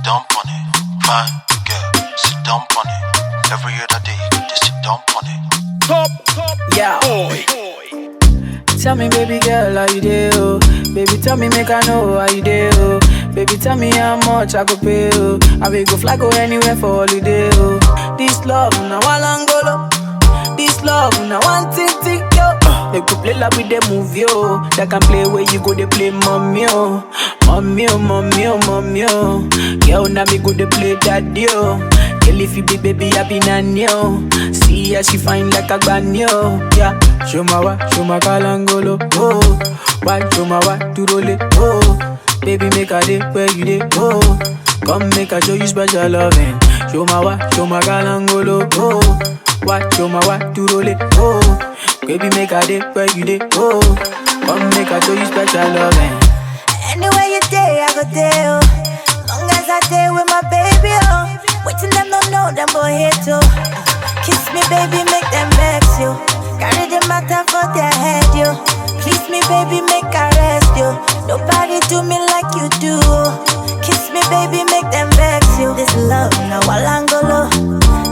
down on it. Fine girl, sit down on it. Every other day, just sit down on it. Top, yeah. Boy. Tell me, baby girl, how you dey, oh? Baby, tell me, make I know how you dey, oh? Baby, tell me how much I go pay, oh? I will go fly, go anywhere for holiday, oh? This love, now one Angolo. This love, now one tick, yo. They could play like with the movie, oh. That can play where you go, they play mommy, oh. Mommy, oh, mommy, oh, mommy, oh. Girl, now me go, they play daddy, oh. Girl, if you be baby, I be nanny, oh. See how she fine like a granny, oh. Yeah, show my kalangolo, oh. Why, show my what to roll it, oh. Baby, make a day where you day, oh. Come make a show you special loving. Show my kalangolo, oh. What, show my what to roll it, oh. Baby, make a day where you day, oh. Come make a show you special loving. Anywhere you day, I go there, oh. Long as I day with my baby, oh. Waiting them don't know, them boy hate too. Kiss me, baby, make them vex you. Carry the matter for their head, you. Please me, baby, make I rest you. Nobody do me like you do. Kiss me, baby, make them vex you. This love, now Walangolo.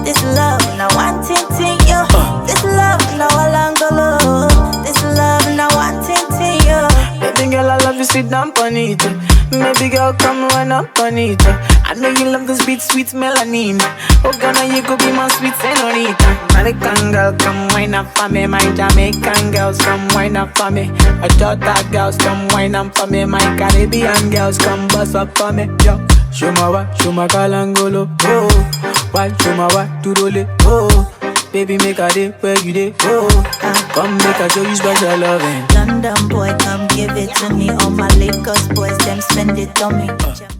This love, now one ting yo. This love, now Walangolo. This love, now one ting yo. Baby girl, I love you, sit down on it. Baby girl, come run up on it. I know you love this beat, sweet melanin. Oh, Ghana, you could be my sweet senorita. American girl, come wine up for me. My Jamaican girls, come wine up for me. My Jota girls, come wine up for me. My Caribbean girls, come bust up for me. Yo, show my kalangolo, oh. Why, show my what to roll it, oh. Baby, make a day where you day, oh. Come make a show you special loving. London boy, come give it to me. All my Lagos boys, them spend it on me.